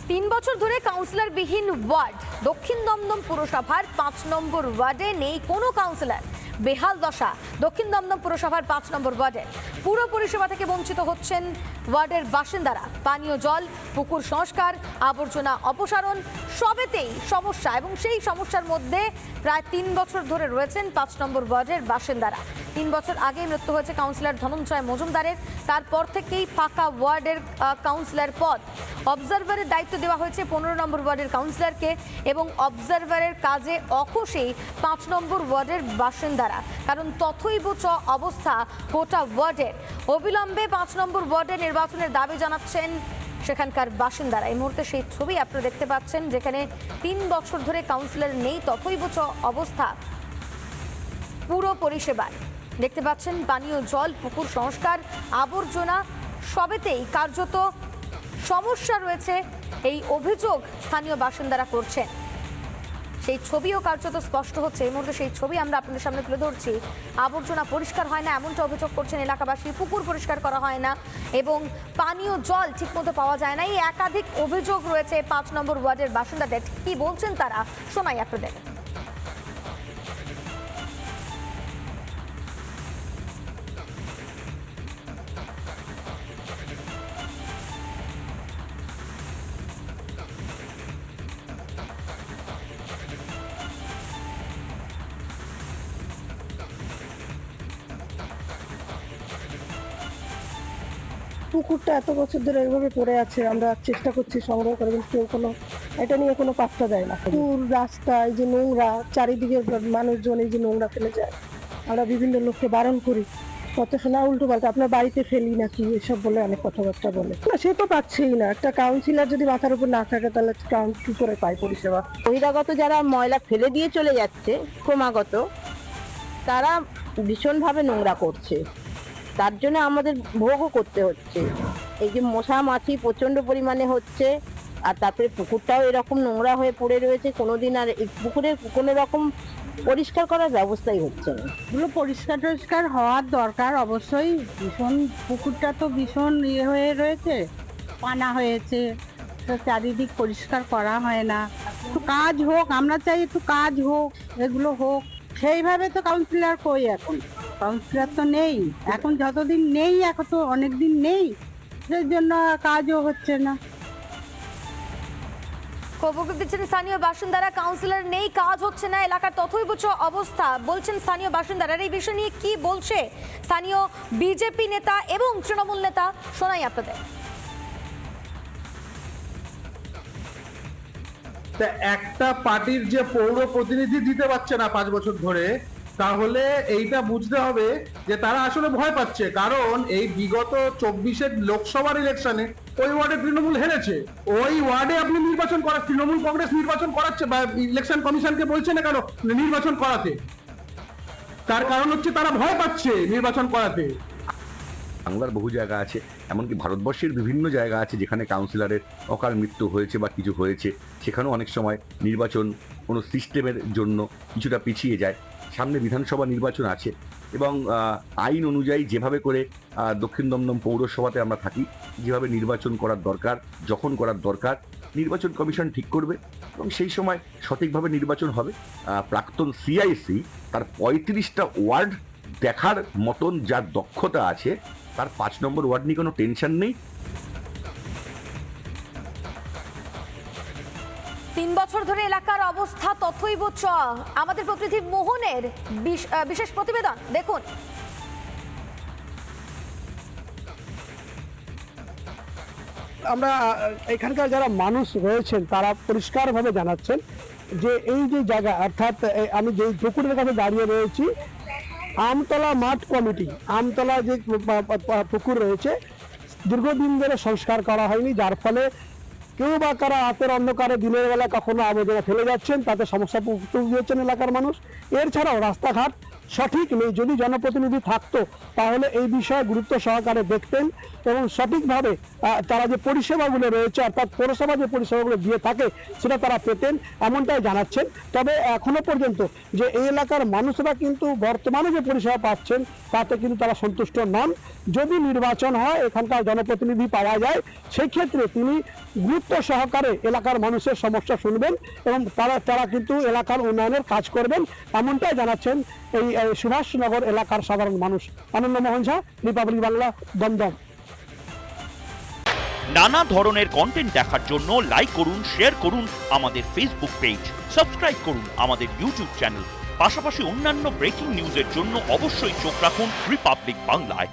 3 বছর ধরে কাউন্সিলরবিহীন ওয়ার্ড দক্ষিণ দমদম পুরসভার 5 নম্বর ওয়ার্ডে নেই কোনো কাউন্সিলর। বেহাল দশা দক্ষিণ দমদম পুরসভার 5 নম্বর ওয়ার্ডে। পুরো পরিষেবা থেকে বঞ্চিত হচ্ছেন ওয়ার্ডের বাসিন্দারা। পানীয় জল, পুকুর সংস্কার, আবর্জনা অপসারণ সবেতেই সমস্যা, এবং সেই সমস্যার মধ্যে প্রায় 3 বছর ধরে রয়েছেন 5 নম্বর ওয়ার্ডের বাসিন্দারা। 3 বছর আগে মৃত্যু হয়েছে কাউন্সিলর ধনঞ্জয় মজুমদারের। তারপর থেকেই ফাঁকা ওয়ার্ডের কাউন্সিলর পদ। অবজারভারের দায়িত্ব দেওয়া হয়েছে 15 নম্বর ওয়ার্ডের কাউন্সিলরকে, এবং অবজারভারের কাজে অখুশি 5 নম্বর ওয়ার্ডের বাসিন্দারা, কারণ তথৈব চ অবস্থা গোটা ওয়ার্ডের। অবিলম্বে 5 নম্বর ওয়ার্ডের নির্বাচনের দাবি জানাচ্ছেন সেখানকার বাসিন্দারা। এই মুহূর্তে সেই ছবি আপনারা দেখতে পাচ্ছেন, যেখানে 3 বছর ধরে কাউন্সিলর নেই, তথৈব চ অবস্থা পুরো পরিষেবায়। দেখতে পাচ্ছেন পানীয় জল, পুকুর সংস্কার, আবর্জনা সবেতেই কার্যত সমস্যা রয়েছে, এই অভিযোগ স্থানীয় বাসিন্দারা করছেন। সেই ছবিও কার্যত স্পষ্ট হচ্ছে। এই মুহূর্তে সেই ছবি আমরা আপনাদের সামনে তুলে ধরছি। আবর্জনা পরিষ্কার হয় না এমনটা অভিযোগ করছেন এলাকাবাসী, পুকুর পরিষ্কার করা হয় না এবং পানীয় জল ঠিকমতো পাওয়া যায় না। এই একাধিক অভিযোগ রয়েছে 5 নম্বর ওয়ার্ডের বাসিন্দাদের। কি বলছেন তারা শোনাই আপনাদের। পুকুরটা এত বছর ধরে এইভাবে পড়ে আছে, আমরা চেষ্টা করছি সংগ্রহ করে, কিন্তু কেউ কোনো এটা নিয়ে কোনো পাত্তা দেয় না। পুকুর, রাস্তা, এই যে নোংরা, চারিদিকে মানুষজন এই যে নোংরা ফেলে যায়, আমরা বিভিন্ন লোককে বারণ করি, কত শোনা উল্টো পাল্টা, আপনার বাড়িতে ফেলি নাকি এসব বলে অনেক কথাবার্তা বলে। না, সে তো পাচ্ছেই না। একটা কাউন্সিলর যদি মাথার উপর না থাকে তাহলে কি করে পায় পরিষেবা? বহিরাগত যারা ময়লা ফেলে দিয়ে চলে যাচ্ছে ক্রমাগত, তারা ভীষণভাবে নোংরা করছে, তার জন্য আমাদের ভোগও করতে হচ্ছে। এই যে মশা মাছি প্রচন্ড পরিমাণে হচ্ছে, আর তারপরে পুকুরটাও এরকম নোংরা হয়ে পড়ে রয়েছে। কোনোদিন আর এই পুকুরে কোনো রকম পরিষ্কার করার ব্যবস্থাই হচ্ছে না। এগুলো পরিষ্কার টরিষ্কার হওয়ার দরকার অবশ্যই। ভীষণ পুকুরটা তো ভীষণ হয়ে রয়েছে, পানা হয়েছে, তো চারিদিক পরিষ্কার করা হয় না। একটু কাজ হোক, আমরা চাই একটু কাজ হোক, এগুলো হোক। সেইভাবে তো কাউন্সিলর কই, এখন কাউন্সিলর তো নেই। এখন যতদিন নেই, এখন তো অনেক দিন নেই, সেই জন্য কাজও হচ্ছে না। খবর দিচ্ছেন স্থানীয় বাসিন্দারা, কাউন্সিলর নেই, কাজ হচ্ছে না, এলাকার তথৈব চ অবস্থা বলছেন স্থানীয় বাসিন্দারা। এই বিষয় নিয়ে কি বলছে স্থানীয় বিজেপি নেতা এবং তৃণমূল নেতা শোনাই আপনাদের। একটা পার্টির যে পৌর প্রতিনিধি দিতে পারছে না 5 বছর ধরে, তাহলে এইটা বুঝতে হবে যে তারা আসলে ভয় পাচ্ছে। কারণ এই বিগত 24-এর লোকসভার ইলেকশনে ওই ওয়ার্ডে তৃণমূল হেরেছে। ওই ওয়ার্ডে আপনি নির্বাচন করা, তৃণমূল কংগ্রেস নির্বাচন করাচ্ছে বা ইলেকশন কমিশনকে বলছে না কেন নির্বাচন করাতে? তার কারণ হচ্ছে তারা ভয় পাচ্ছে নির্বাচন করাতে। বাংলার বহু জায়গা আছে, এমনকি ভারতবর্ষের বিভিন্ন জায়গা আছে যেখানে কাউন্সিলরের অকাল মৃত্যু হয়েছে বা কিছু হয়েছে, সেখানেও অনেক সময় নির্বাচন কোনো সিস্টেমের জন্য কিছুটা পিছিয়ে যায়। সামনে বিধানসভা নির্বাচন আছে, এবং আইন অনুযায়ী যেভাবে করে দক্ষিণ দমদম পৌরসভাতে আমরা থাকি, যেভাবে নির্বাচন করার দরকার, যখন করার দরকার নির্বাচন কমিশন ঠিক করবে, এবং সেই সময় সঠিকভাবে নির্বাচন হবে। প্রাক্তন সিআইসি তার 35টা ওয়ার্ড দেখার মতন যার দক্ষতা আছে, তার 5 নম্বর ওয়ার্ড নিয়ে কোনো টেনশন নেই। 3 বছর ধরে এলাকার অবস্থা তথৈব চ। আমাদের প্রতিনিধি মোহনের বিশেষ প্রতিবেদন দেখুন। আমরা এখানকার যারা মানুষ রয়েছেন তারা পরিষ্কারভাবে জানাচ্ছেন যে এই যে জায়গা, অর্থাৎ আমি যে পুকুরের কাছে দাঁড়িয়ে রয়েছি, আমতলা মাঠ কমিটি, আমতলা যে পুকুর রয়েছে, দীর্ঘদিন ধরে সংস্কার করা হয়নি, যার ফলে কেউ বা কারা রাতের অন্ধকারে দিনের বেলা কখনো আবর্জনা ফেলে যাচ্ছেন, তাতে সমস্যা ভুগছেন এলাকার মানুষ। এছাড়াও রাস্তাঘাট সঠিক নেই। যদি জনপ্রতিনিধি থাকতো তাহলে এই বিষয়ে গুরুত্ব সহকারে দেখতেন এবং সঠিকভাবে তারা যে পরিষেবাগুলো রয়েছে অর্থাৎ পৌরসভা যে পরিষেবাগুলো দিয়ে থাকে সেটা তারা পেতেন, এমনটাই জানাচ্ছেন। তবে এখনো পর্যন্ত যে এই এলাকার মানুষরা কিন্তু বর্তমানে যে পরিষেবা পাচ্ছেন তাতে কিন্তু তারা সন্তুষ্ট নন। যদি নির্বাচন হয়, এখানকার জনপ্রতিনিধি পাওয়া যায়, সেই ক্ষেত্রে তিনি গুরুত্ব সহকারে এলাকার মানুষের সমস্যা শুনবেন এবং তারা কিন্তু এলাকার উন্নয়নের কাজ করবেন, এমনটাই জানাচ্ছেন এই সুভাষনগর এলাকার সাধারণ মানুষ। আনন্দ মোহন ঝা, রিপাবলিক বাংলা, দমদম। নানা ধরনের কন্টেন্ট দেখার জন্য লাইক করুন, শেয়ার করুন আমাদের ফেসবুক পেজ, সাবস্ক্রাইব করুন আমাদের ইউটিউব চ্যানেল। পাশাপাশি অন্যান্য ব্রেকিং নিউজের জন্য অবশ্যই চোখ রাখুন রিপাবলিক বাংলায়।